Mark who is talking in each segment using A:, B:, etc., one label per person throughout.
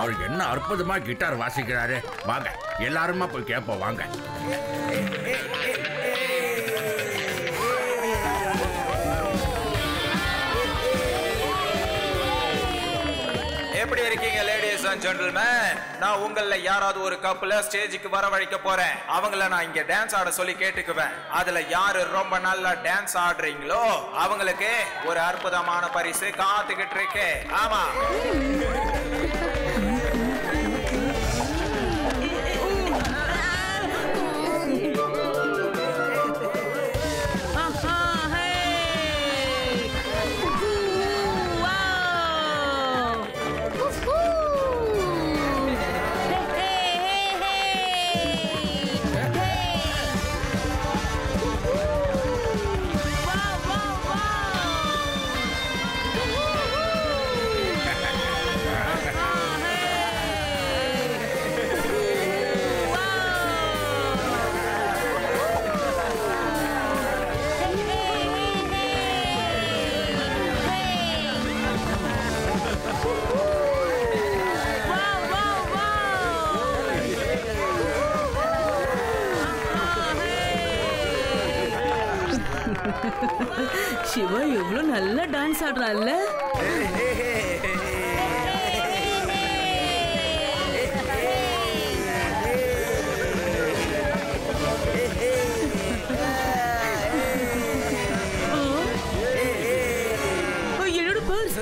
A: அவர் என்ன அற்புதமா கிட்டார் வாசிக்கிறாரு. வாங்க எல்லாருமா போய் கேட்போம் வாங்க.
B: எப்படி இருக்கீங்க லேடிஸ் அண்ட் ஜென்டில்மேன்? நான் உங்கள யாராவது ஒரு கப்புல ஸ்டேஜுக்கு வரவழைக்க போறேன். அவங்கள நான் இங்க டான்ஸ் ஆட சொல்லி கேட்டுக்குவேன். அதுல யாரு ரொம்ப நல்லா டான்ஸ் ஆடுறீங்களோ அவங்களுக்கு ஒரு அற்புதமான பரிசு காத்துக்கிட்டு இருக்கு. ஆமா,
C: சிவா எவ்வளவு நல்லா டான்ஸ் ஆடுறான்ல. என்னோட பர்ஸ்,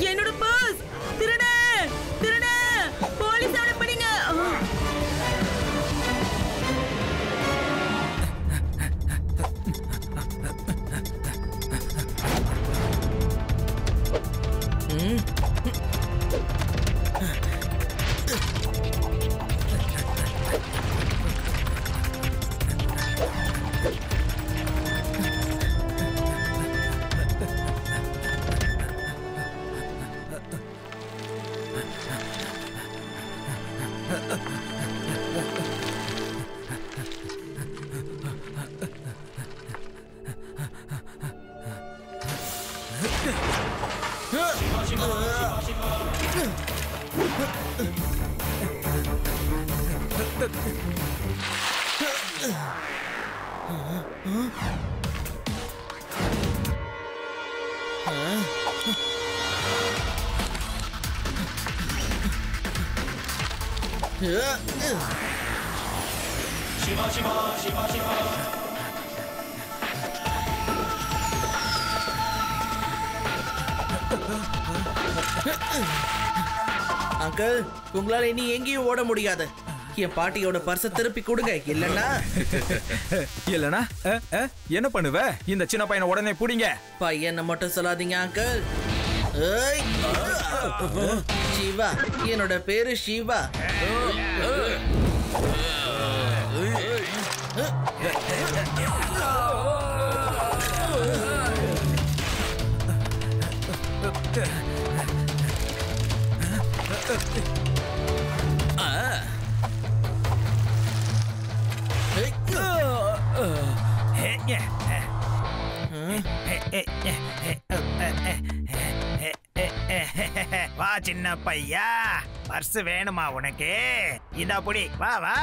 C: என்னோட பர்ஸ் திருட திருட போலீஸ் அவனை பிடிங்க.
D: அங்கிள், உங்களால இனி எங்கேயும் ஓட முடியாது. என் பாட்டியோட பர்ஸ திருப்பி கொடுங்க. இல்லனா
B: என்ன பண்ணுவ? இந்த சின்ன பையனை உடனே புடிங்க.
D: பையனை மட்டும் சொல்லாதீங்க அங்கிள். சிவா, என்னோட பேரு சிவா.
B: வா சின்ன பையா, பர்ஸ் வேணுமா உனக்கு? இந்த புடி, வா வா.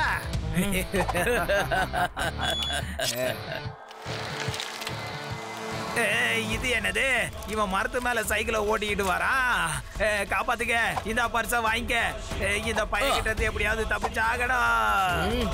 B: இது என்னது? இவன் மரத்து மேல சைக்கிளை ஓட்டிக்கிட்டு வரான். காப்பாத்துக்க, இந்த பர்ஸ வாங்கிக்க. இந்த பையன் கிட்ட இருந்து எப்படியாவது தப்பிச்சாகணும்.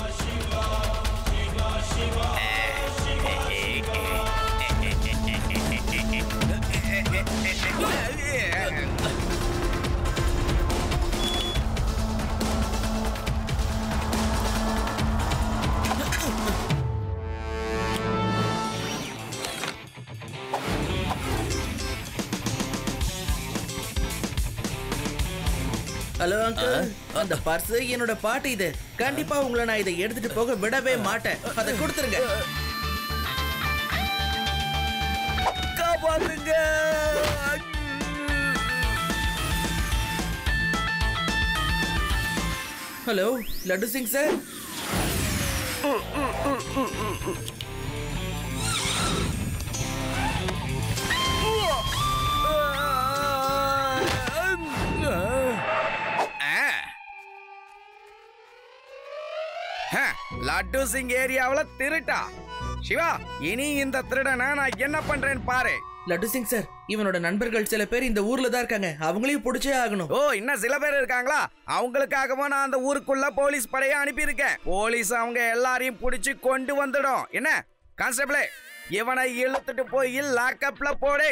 D: ஹலோ அங்கிள், அந்த பர்ஸ் என்னோட பாட்டி. இது கண்டிப்பா உங்களை நான் இதை எடுத்துட்டு போக விடவே மாட்டேன். அதை கொடுத்துருங்க. காப்பாத்துங்க. Hello Laddu Singh sir.
E: லட்டு சிங் ஏரியாவுல திருட்டா? சிவா, இனி இந்த திருடனை நான் என்ன பண்றேன்னு பாரு.
D: லட்டு சிங் சார், இவனோட நண்பர்கள் சில பேர் இந்த ஊர்ல தான் இருக்காங்க. அவங்களையும் பிடிச்சே ஆகணும்.
E: ஓ, இன்னும் சில பேர் இருக்காங்களா? அவங்களுக்காகவும் நான் அந்த ஊருக்குள்ள போலீஸ் படையை அனுப்பியிருக்கேன். போலீஸ் அவங்க எல்லாரையும் பிடிச்சு கொண்டு வந்துடும். என்ன கான்ஸ்டபிளே, இவனை இழுத்துட்டு போய் லாக்அப்ல போடு.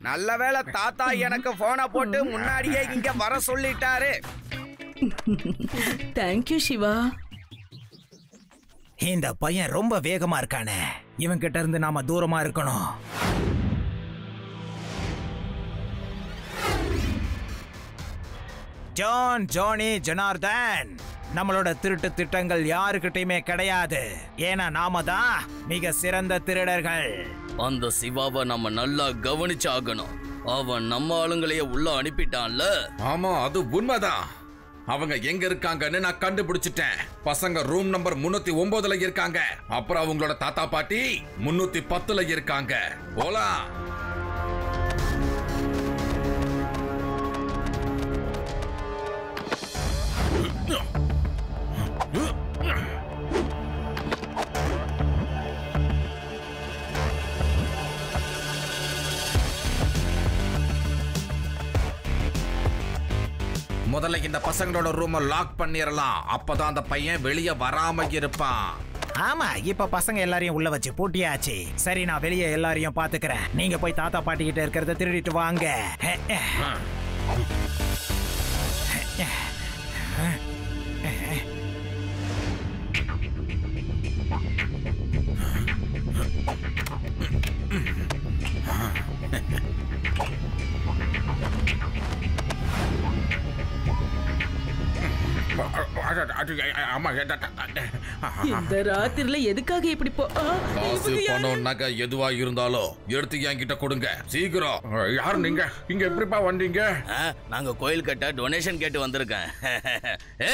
E: நல்ல வேளை தாத்தா எனக்கு போனை போட்டு முன்னாடியே இங்க வர சொல்லிட்டாரு.
C: தேங்க்யூ சிவா.
B: இந்த பையன் ரொம்ப வேகமா இருக்கானே, இவன் கிட்ட இருந்து நாம தூரமா இருக்கணும். ஜான், ஜானி, ஜனார்தன், நம்மளோட திருட்டு திட்டங்கள் யாருக்கிட்டையுமே கிடையாது. ஏன்னா நாம தான் மிக சிறந்த திருடர்கள்.
F: அந்த சிவாவை நம்ம நல்லா கவனிச்சாகணும். அவன் நம்ம ஆளுங்களையே உள்ள அனுப்பிட்டான்ல.
A: ஆமா, அது உண்மைதான். அவங்க எங்க இருக்காங்கன்னு நான் கண்டுபிடிச்சிட்டேன். பசங்க ரூம் நம்பர் 309ல இருக்காங்க. அப்புறம் அவங்களோட தாத்தா பாட்டி 310ல இருக்காங்க. போலாம். முதல்ல இந்த பசங்களோட ரூமை லாக் பண்ணிரலாம். அப்பதான் அந்த பையன் வெளியே வராம இருப்பான்.
B: ஆமா, இப்ப பசங்க எல்லாரையும் உள்ள வச்சு பூட்டியாச்சு. சரி, நான் வெளியே எல்லாரையும் பாத்துக்கிறேன். நீங்க போய் தாத்தா பாட்டி கிட்ட இருக்கிறத திருடிட்டு வாங்க.
C: இந்த ராத்திரில எதுக்காக இப்படி
A: காசு, பணம், நகை எதுவா இருந்தாலும் எடுத்து என்கிட்ட கொடுங்க சீக்கிரம். யாரு நீங்க? இங்க எப்படிப்பா வந்தீங்க?
F: நாங்க கோயில் கட்ட டொனேஷன் கேட்டு வந்திருக்கேன்.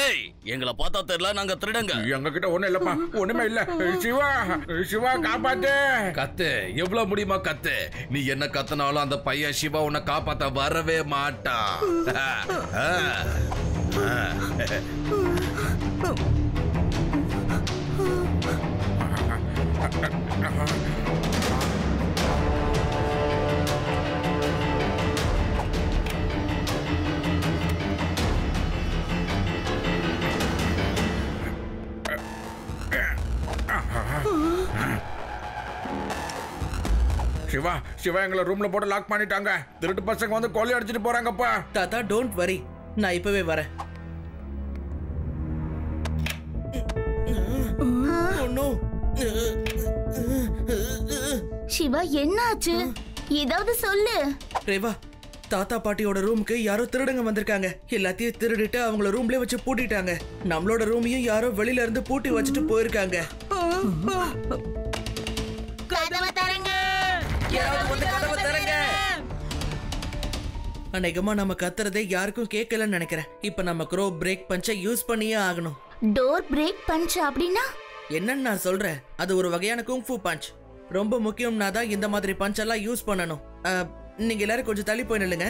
F: ஏய், எங்களை பார்த்தா தெரியல, நாங்க திருடுங்க.
A: எங்க கிட்ட ஒண்ணு இல்லப்பா, ஒண்ணுமே இல்ல. சிவா, சிவா காப்பாத்து. கத்து, எவ்வளவு முடியுமா கத்து. நீ என்ன கத்துனாலும் அந்த பையன் சிவா உன்னை காப்பாத்த வரவே மாட்டான். சிவா, சிவா எங்களை ரூம்ல போட்டு லாக் பண்ணிட்டாங்க. திருட்டு பசங்க வந்து கொலை அடிச்சிட்டு போறாங்கப்பா.
D: தாத்தா, டோன்ட் வரி, நான் இப்பவே வரேன்.
G: சிவா, என்ன ஆச்சு? ஏதாவது சொல்லு.
D: ரேவா, தாத்தா பாட்டியோட ரூமுக்கு யாரோ திருடங்க வந்திருக்காங்க. எல்லாத்தையும் திருடிட்டு அவங்கள ரூம்லயே வச்சு பூட்டிட்டாங்க. நம்மளோட ரூமையும் யாரோ வெளியில இருந்து பூட்டி வச்சுட்டு போயிருக்காங்க. அநேகமா நம்ம கத்துறதே யாருக்கும் கேட்கலன்னு நினைக்கிறேன். இப்ப நம்ம க்ரோ பிரேக் பஞ்சை யூஸ் பண்ணியே ஆகணும்.
G: டோர் பிரேக் பஞ்ச் அப்படின்னா
D: என்னன்னு நான் சொல்றேன். அது ஒரு வகையான குங்ஃபு பஞ்ச். ரொம்ப முக்கியம்னா தான் இந்த மாதிரி பஞ்ச் எல்லாம் யூஸ் பண்ணணும். நீங்க எல்லாரும் கொஞ்சம் தள்ளி போய் நில்லுங்க.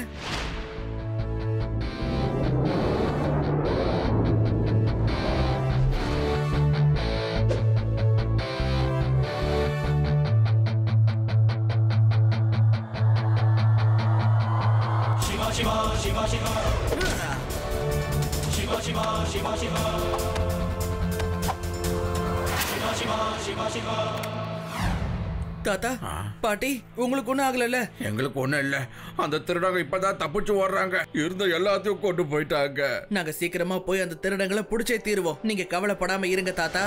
D: தாத்தா பாட்டி, உங்களுக்கு ஒண்ணும் ஆகல?
A: எங்களுக்கு ஒண்ணும் இல்ல. அந்த திருடங்க இப்பதான் தப்பிச்சு ஓடுறாங்க. இருந்த எல்லாத்தையும் கொண்டு போயிட்டாங்க.
D: நாங்க சீக்கிரமா போய் அந்த திருடங்களை புடிச்சே தீருவோம். நீங்க கவலைப்படாம இருங்க தாத்தா.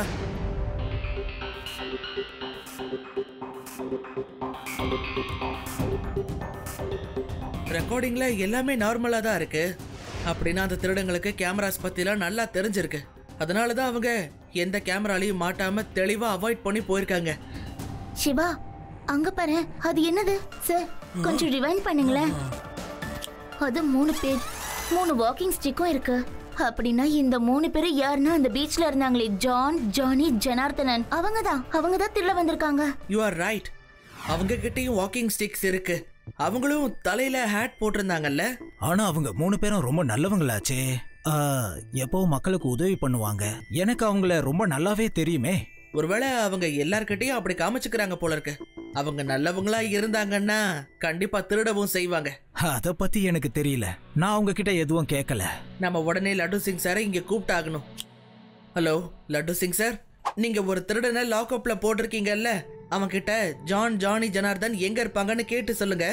D: ரெக்கார்டிங்ல எல்லாமே நார்மலா தான் இருக்கு. அப்படின்னா அந்த திருடங்களுக்கு கேமராஸ் பத்திலாம் நல்லா தெரிஞ்சிருக்கு. அதனாலதான் அவங்க எந்த கேமராலையும் மாட்டாம தெளிவா அவாய்ட் பண்ணி போயிருக்காங்க.
G: சிவா, அங்க பாரு, அது என்னது? சார், கொஞ்சம் ரிவைண்ட் பண்ணுங்களேன். அது 3 பேர், 3 வாக்கிங் ஸ்டிக்கும் இருக்கு. அப்படின்னா இந்த 3 பேர் யாருன்னா அந்த பீச்ல இருந்தாங்களே, ஜான், ஜானி, ஜனார்தனன், அவங்கதான் திருட வந்திருக்காங்க.
D: You are right. அவங்க கிட்டயும் வாக்கிங் ஸ்டிக்ஸ் இருக்கு. அவங்களும் தலையில ஹேட் போட்டிருந்தாங்கல்ல.
B: ஆனா அவங்க 3 பேரும் ரொம்ப நல்லவங்களாச்சே.
H: எப்பவும் மக்களுக்கு உதவி பண்ணுவாங்க. எனக்கு அவங்கள ரொம்ப நல்லாவே தெரியுமே.
D: ஒருவேளை அவங்க எல்லார்கிட்டயும் அப்படி காமிச்சுக்கிறாங்க போல இருக்கு. அவங்க நல்லவங்களா இருந்தாங்கன்னா கண்டிப்பா திருடவும் செய்வாங்க.
H: அத பத்தி எனக்கு தெரியல. நான் அவங்க கிட்ட எதுவும் கேட்கல.
D: நம்ம உடனே லட்டு சிங் சாரை இங்க கூப்பிட்டாகணும். ஹலோ லட்டு சிங் சார், நீங்க ஒரு திருடனை லாக்அப்ல போட்டிருக்கீங்கல்ல, அவன் கிட்ட ஜானி ஜனார்தன் எங்க இருப்பாங்கன்னு கேட்டு சொல்லுங்க.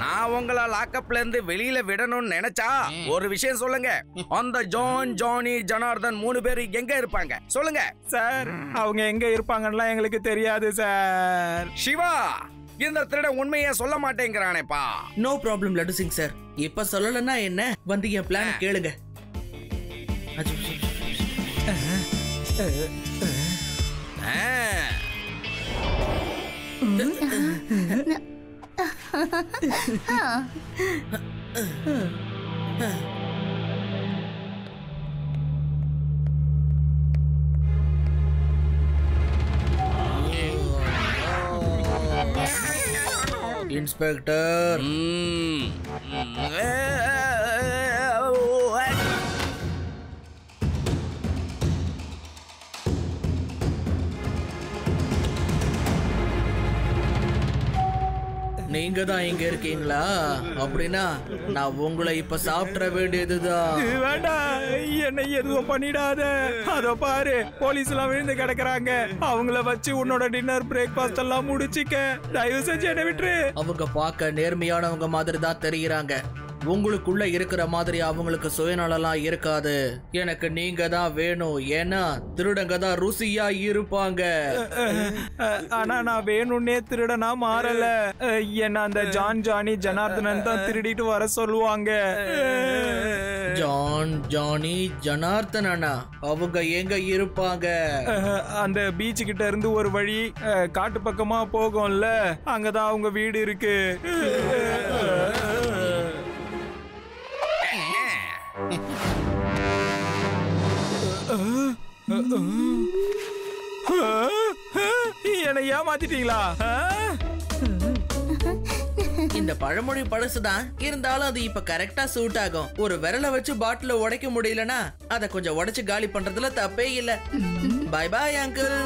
E: நான் உங்களை லாக்அப்ல இருந்து வெளியில விடணும்னு நினைச்சா ஒரு விஷயம் சொல்லுங்க. அந்த ஜானி ஜனார்தன் 3 பேர் எங்க இருப்பாங்க சொல்லுங்க.
B: சார் அவங்க எங்க இருப்பாங்கன்னா எங்களுக்கு தெரியாது சார்.
E: சிவா, இந்த திருடன் உண்மையை சொல்ல மாட்டேங்கிறானேப்பா.
D: No problem Laddu Singh sir, இப்ப சொல்லலன்னா என்ன, வந்து என் பிளான் கேளுங்க. இன்ஸ்பெக்டர், நீங்க தான் இங்க இருக்கீங்களா? அப்படின்னா நான் உங்களை இப்ப சாப்பிட வேண்டியதுதான்.
B: வேண்டாம், என்னை எதுவும் பண்ணிடாத. அதோ பாரு, போலீஸ் எல்லாம் விழுந்து கிடக்குறாங்க. அவங்கள வச்சு உன்னோட டின்னர் பிரேக்ஃபாஸ்ட் எல்லாம் முடிச்சிக்க. தயவு செஞ்சு என்ன விட்டுரு.
D: அவங்க பார்க்க நேர்மையானவங்க மாதிரி தான் தெரியுறாங்க. உங்களுக்குள்ள இருக்கிற மாதிரி அவங்களுக்கு சுயநலம் இருக்காது. எனக்கு நீங்க தான் வேணும், ஏன்னா திருடங்க தான் ருசியா இருப்பாங்க.
B: ஆனா நான் வேணும்னே திருடனா மாறல. என்ன அந்த ஜானி ஜனார்தனன் தான் திருடிட்டு வர சொல்லுவாங்க.
D: ஜானி ஜனார்தனா அவங்க எங்க இருப்பாங்க?
B: அந்த பீச் கிட்ட இருந்து ஒரு வழி காட்டு பக்கமா போகும்ல, அங்கதான் அவங்க வீடு இருக்கு. என்னை ஏமாத்திட்டீங்களா?
D: இந்த பழமொழி பழசுதான், இருந்தாலும் அது இப்ப கரெக்டா சூட் ஆகும். ஒரு விரலை வச்சு பாட்டில உடைக்க முடியலனா அத கொஞ்சம் உடைச்சு காலி பண்றதுல தப்பே இல்ல. Bye bye uncle.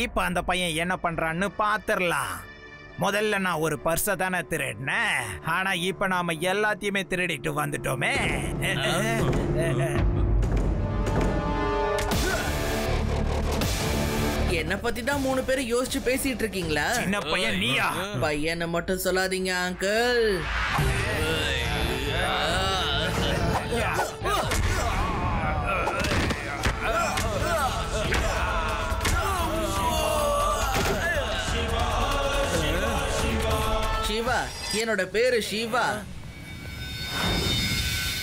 H: இப்ப அந்த பையன் என்ன பண்றான்னு பாத்துரலாம். முதல்ல நான் ஒரு பர்ஸ தானே திருடினேன், ஆனா இப்ப நாம எல்லாத்தையுமே திருடிட்டு வந்துட்டோமே.
D: என்ன பத்தி தான் 3 பேரும் யோசிச்சு பேசிட்டு இருக்கீங்களா?
H: சின்ன பையன் நீயா?
D: பையனை மட்டும் சொல்லாதீங்க அங்கிள். சிவா, என்னோட பேரு சிவா.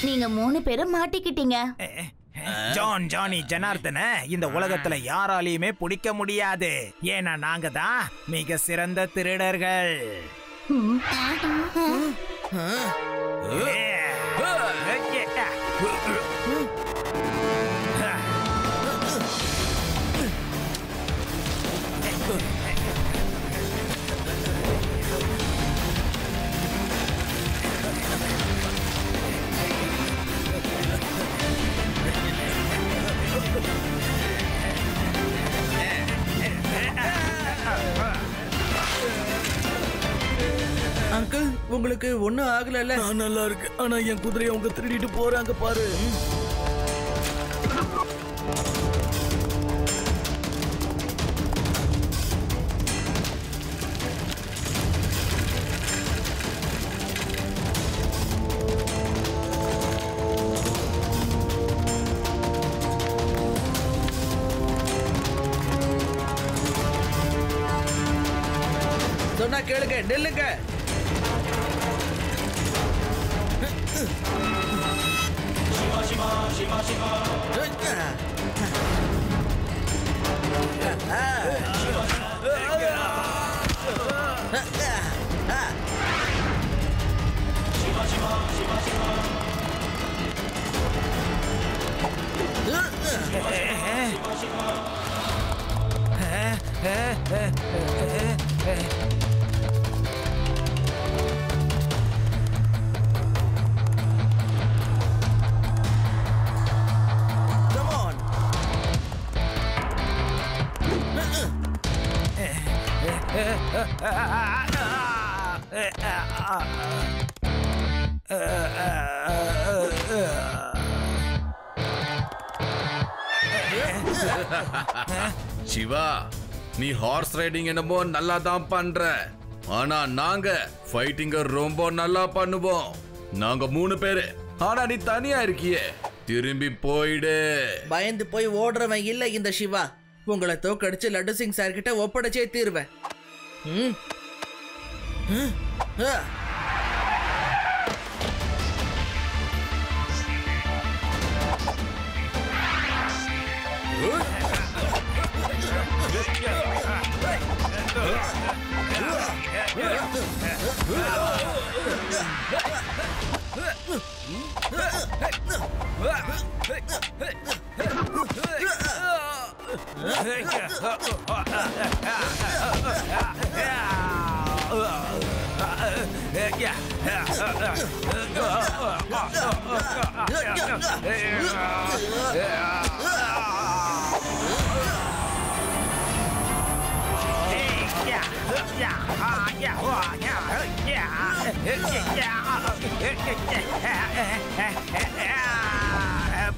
G: நீங்க 3 பேரும் மாட்டிக்கிட்டீங்க.
H: ஜானி ஜனார்தன இந்த உலகத்துல யாராலையுமே பிடிக்க முடியாது, ஏன்னா நாங்க தான் மிக சிறந்த திருடர்கள்.
D: அங்கிள், உங்களுக்கு ஒண்ணும் ஆகல?
F: நல்லா இருக்கு, ஆனா என் குதிரையை அவங்க திருடிட்டு போறாங்க பாரு.
D: சொன்னா கேளுங்க, நில்லுங்க.
A: சிவா, நீ ஹார்ஸ் ரைடிங் என்னமோ நல்லா தான் பண்ற, ஆனா நாங்க ஃபைட்டிங்க ரொம்ப நல்லா பண்ணுவோம். நாங்க 3 பேரு, ஆனா நீ தனியா இருக்கியே. திரும்பி போயிடு.
D: பயந்து போய் ஓடுறவன் இல்ல இந்த சிவா. உங்களை தோக்கடிச்சு லட்டு சிங் சார் கிட்ட ஒப்படைச்சே தீர்வேன்.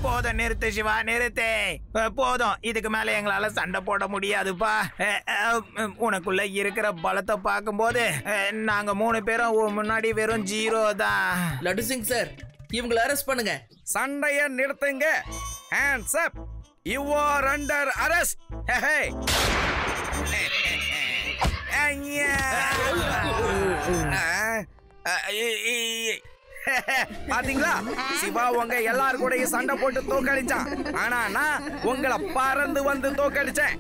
H: போதும், நிறுத்து சிவா, நிறுத்து. போதும், இதுக்கு மேல எங்களால சண்டை போட முடியாதுப்பா. உனக்குள்ள இருக்கிற பலத்தை பார்க்கும்போது நாங்க 3 பேரும் முன்னாடி வெறும் 0 தான்.
D: லட்டு சிங் சார், இவங்களை அரெஸ்ட் பண்ணுங்க.
E: சண்டைய நிறுத்துங்க. Hands up. You are under arrest. பாத்தீங்களா, சிவா உங்க எல்லாரும் கூட சண்டை போட்டு தோக்கடிச்சான். ஆனா நான் உங்களை பறந்து வந்து தோக்கடிச்சேன்.